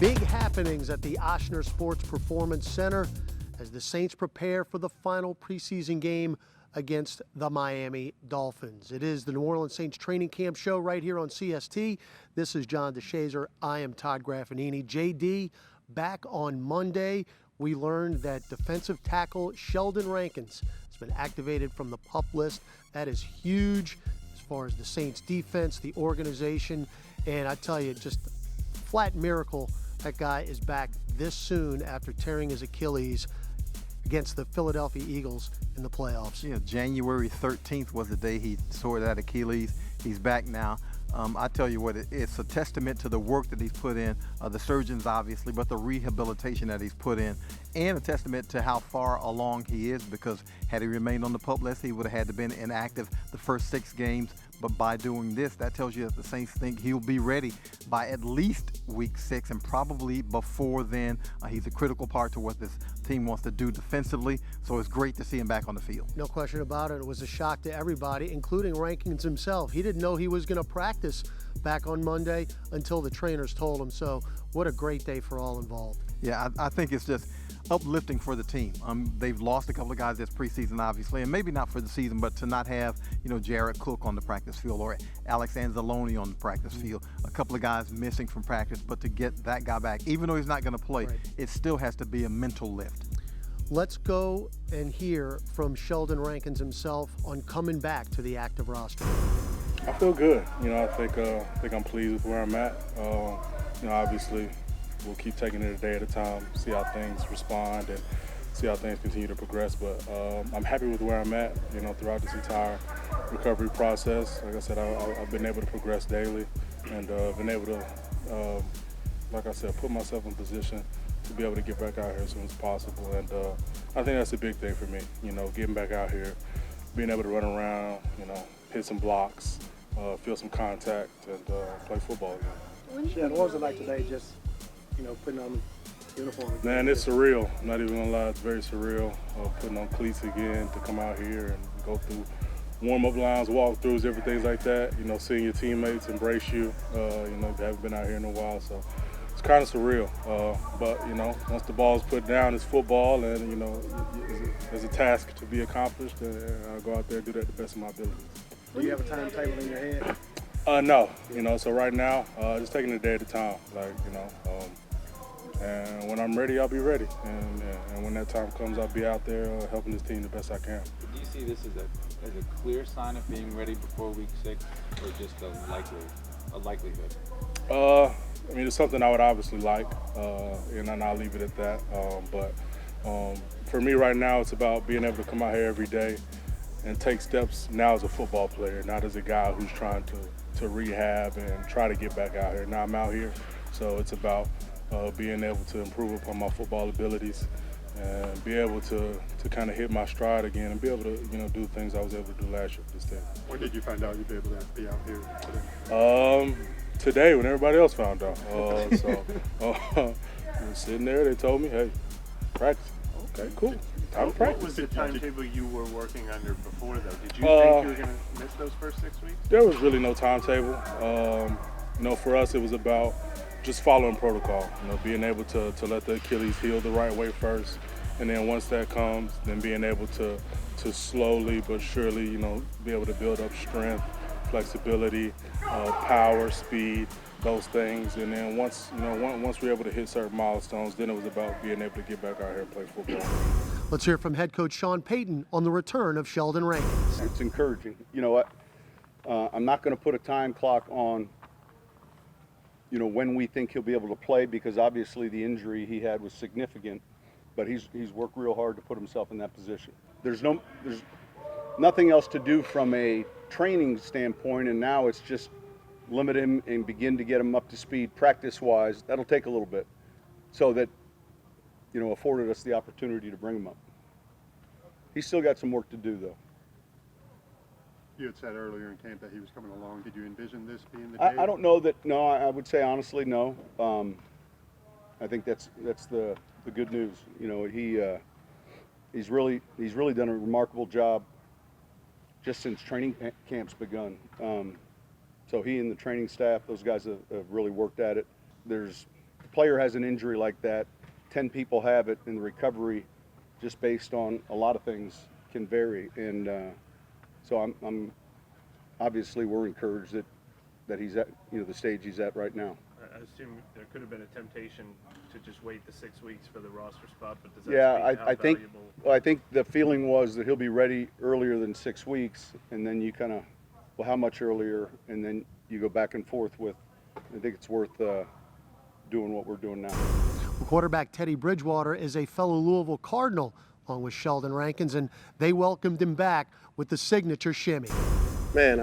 Big happenings at the Ochsner Sports Performance Center as the Saints prepare for the final preseason game against the Miami Dolphins. It is the New Orleans Saints training camp show right here on CST. This is John DeShazier. I am Todd Graffagnini. JD, back on Monday, we learned that defensive tackle Sheldon Rankins has been activated from the PUP list. That is huge as far as the Saints defense, the organization, and I tell you, just flat miracle that guy is back this soon after tearing his Achilles against the Philadelphia Eagles in the playoffs. Yeah, January 13th was the day he tore that Achilles. He's back now. I tell you what, it's a testament to the work that he's put in, the surgeons obviously, but the rehabilitation that he's put in, and a testament to how far along he is, because had he remained on the PUP list, he would have had to been inactive the first 6 games. But by doing this, that tells you that the Saints think he'll be ready by at least week 6, and probably before then. He's a critical part to what this team wants to do defensively, so it's great to see him back on the field. No question about it. It was a shock to everybody, including Rankins himself. He didn't know he was going to practice back on Monday until the trainers told him. So what a great day for all involved. Yeah, I think it's just uplifting for the team. They've lost a couple of guys this preseason, obviously, and maybe not for the season, but to not have, Jared Cook on the practice field or Alex Anzalone on the practice field, a couple of guys missing from practice, but to get that guy back, even though he's not going to play, right, it still has to be a mental lift. Let's go and hear from Sheldon Rankins himself on coming back to the active roster. I feel good. I think I'm pleased with where I'm at. Obviously, we'll keep taking it a day at a time, see how things respond and see how things continue to progress. But I'm happy with where I'm at, throughout this entire recovery process. Like I said, I've been able to progress daily and been able to, like I said, put myself in position to be able to get back out here as soon as possible. And I think that's a big thing for me, getting back out here, being able to run around, hit some blocks, feel some contact, and play football again. What was it like today, just putting on the uniform? Man, it's surreal. I'm not even gonna lie, it's very surreal. Putting on cleats again, to come out here and go through warm-up lines, walkthroughs, everything like that. Seeing your teammates embrace you. They haven't been out here in a while, so it's kind of surreal. But once the ball's put down, it's football, and there's a task to be accomplished, and I'll go out there and do that to the best of my ability. Do you have a timetable in your head? No, so right now, just taking it a day at a time, and when I'm ready, I'll be ready, and when that time comes, I'll be out there helping this team the best I can. Do you see this as a clear sign of being ready before week 6, or just a likelihood? It's something I would obviously like, and I'll leave it at that. But for me right now, it's about being able to come out here every day and take steps now as a football player, not as a guy who's trying to rehab and try to get back out here. Now I'm out here, so it's about being able to improve upon my football abilities and be able to kind of hit my stride again and be able to do things I was able to do last year for this team. When did you find out you'd be able to be out here today? Today, when everybody else found out. Sitting there, they told me, hey, practice. Okay, cool. Time to practice. What was the timetable you were working under before, though? Did you think you were going to miss those first 6 weeks? There was really no timetable. For us, it was about just following protocol. Being able to let the Achilles heal the right way first, and then once that comes, then being able to slowly but surely, be able to build up strength, flexibility, power, speed, those things. And then once we were able to hit certain milestones, then it was about being able to get back out here and play football. Let's hear from head coach Sean Payton on the return of Sheldon Rankins. It's encouraging. I'm not going to put a time clock on, when we think he'll be able to play, because obviously the injury he had was significant, but he's worked real hard to put himself in that position. There's nothing else to do from a training standpoint, and now it's just limit him and begin to get him up to speed practice-wise. That'll take a little bit, so that afforded us the opportunity to bring him up. He's still got some work to do, though. You had said earlier in camp that he was coming along. Did you envision this being the day? I don't know that. No, I would say honestly, no. I think that's the good news. He's really done a remarkable job just since training camp's begun. So he and the training staff, those guys have really worked at it. There's player has an injury like that, 10 people have it, and the recovery, just based on a lot of things, can vary. And so I'm obviously we're encouraged that he's at the stage he's at right now. I assume there could have been a temptation to just wait the 6 weeks for the roster spot, but does that speak to how I think the feeling was that he'll be ready earlier than 6 weeks, and then you kind of, well, how much earlier, and then you go back and forth with. I think it's worth doing what we're doing now. Quarterback Teddy Bridgewater is a fellow Louisville Cardinal, along with Sheldon Rankins, and they welcomed him back with the signature shimmy. Man,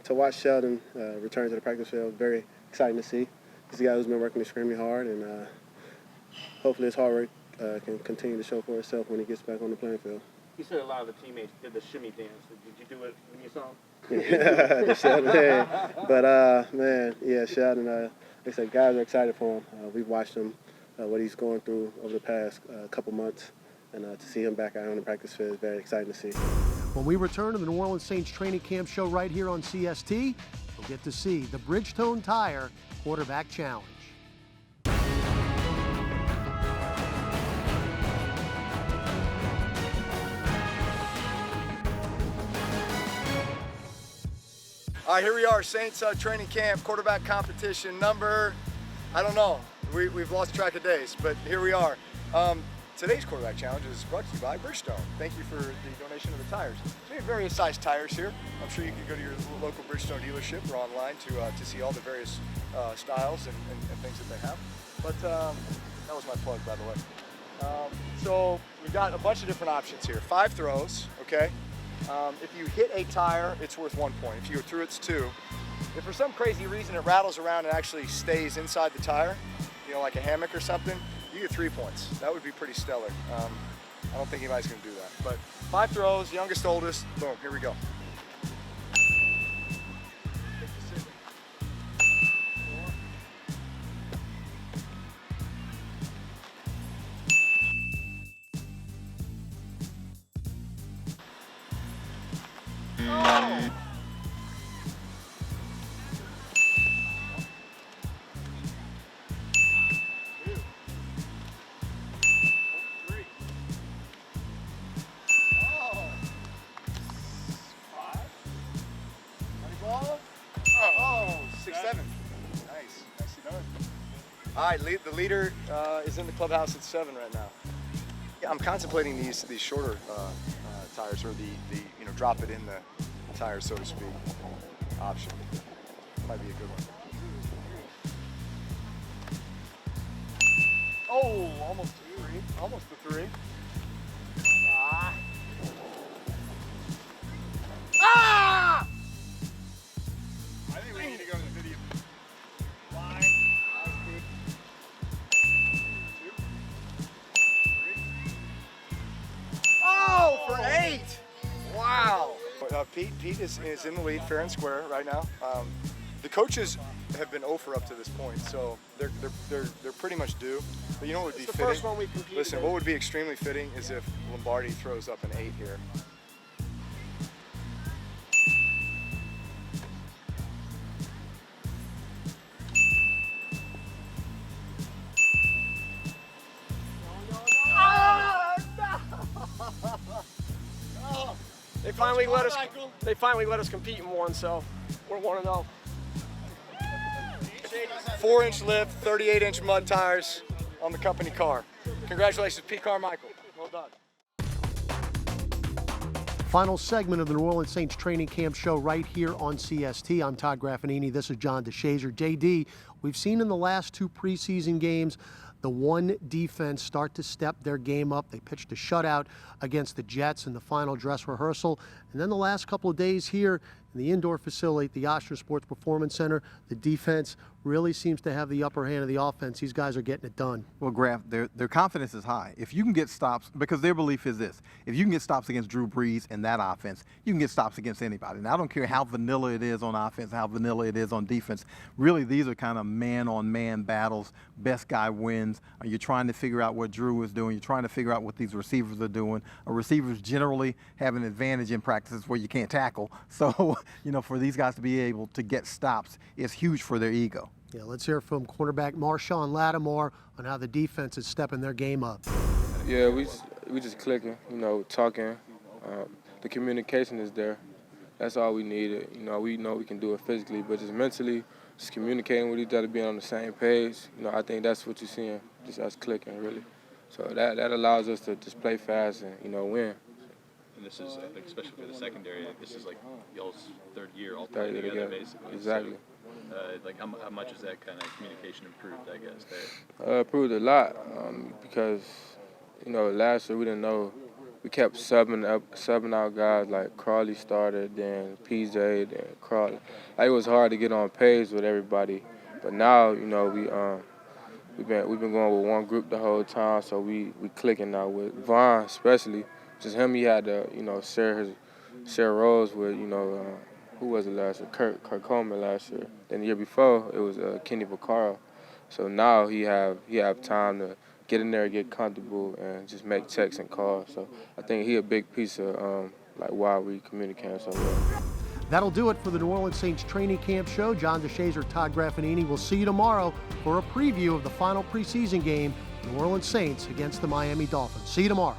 to watch Sheldon return to the practice field, very exciting to see. He's a guy who's been working extremely hard, and hopefully his hard work can continue to show for itself when he gets back on the playing field. You said a lot of the teammates did the shimmy dance. Did you do it when you saw him? The Sheldon, man. But, man, yeah, Sheldon, like I said, guys are excited for him. We've watched him, what he's going through over the past couple months, and to see him back out on the practice field is very exciting to see. When we return to the New Orleans Saints training camp show right here on CST, we'll get to see the Bridgestone Tire Quarterback Challenge. All right, here we are, Saints training camp, quarterback competition number, I don't know. We've lost track of days, but here we are. Today's quarterback challenge is brought to you by Bridgestone. Thank you for the donation of the tires. So we have various size tires here. I'm sure you can go to your local Bridgestone dealership or online to see all the various styles and things that they have. But that was my plug, by the way. So we've got a bunch of different options here. 5 throws, okay? If you hit a tire, it's worth 1 point. If you go through, it's 2. If for some crazy reason it rattles around and actually stays inside the tire, like a hammock or something, you get 3 points. That would be pretty stellar. I don't think anybody's gonna do that. But 5 throws, youngest, oldest, boom, here we go. Oh! All right, the leader is in the clubhouse at 7 right now. Yeah, I'm contemplating these shorter tires, or the drop it in the tire, so to speak, option. Might be a good one. Oh, almost to 3. Almost to 3. Ah! I think we need to go to the video. Line. 2, 3. Oh, for 8! Wow. Pete is in the lead, fair and square right now. The coaches have been 0 for up to this point, so they're pretty much due. But you know what would be fitting? First one we competed Listen, in. what would be extremely fitting is if Lombardi throws up an 8 here. They finally let us compete in one, so we're 1-0. 4-inch lift, 38-inch mud tires on the company car. Congratulations, Pete Carmichael. Well done. Final segment of the New Orleans Saints training camp show right here on CST. I'm Todd Graffagnini. This is John DeShazier. JD, we've seen in the last 2 preseason games the one defense start to step their game up. They pitched a shutout against the Jets in the final dress rehearsal. And then the last couple of days here in the indoor facility at the Ochsner Sports Performance Center, the defense really seems to have the upper hand of the offense. These guys are getting it done. Well, Graff, their confidence is high. If you can get stops, because their belief is this, if you can get stops against Drew Brees and that offense, you can get stops against anybody. And I don't care how vanilla it is on offense, how vanilla it is on defense. Really, these are kind of man-on-man battles. Best guy wins. You're trying to figure out what Drew is doing. You're trying to figure out what these receivers are doing. Receivers generally have an advantage in practices where you can't tackle. So, for these guys to be able to get stops is huge for their ego. Yeah, let's hear from cornerback Marshon Lattimore on how the defense is stepping their game up. Yeah, we just clicking, you know, talking. The communication is there. That's all we needed. You know we can do it physically, but just mentally, just communicating with each other, being on the same page. You know, I think that's what you're seeing, just us clicking, really. So that allows us to just play fast and, you know, win. And this is, I think, especially for the secondary, this is like y'all's third year all together, basically. Exactly. So, like, how much has that kind of communication improved, I guess, there? Improved a lot because, you know, last year we didn't know. We kept subbing out guys, like Crawley started, then PJ, then Crawley. Like, it was hard to get on page with everybody. But now, you know, we've been going with one group the whole time, so we clicking now with Vaughn, especially. Just him, he had to, you know, share roles with, you know, who was it last year? Kurt Coleman last year. Then the year before, it was Kenny Vaccaro. So now he have time to get in there, get comfortable, and just make checks and calls. So I think he a big piece of like why we communicate so well. That'll do it for the New Orleans Saints training camp show. John DeShazier, Todd Graffagnini. We'll see you tomorrow for a preview of the final preseason game, New Orleans Saints against the Miami Dolphins. See you tomorrow.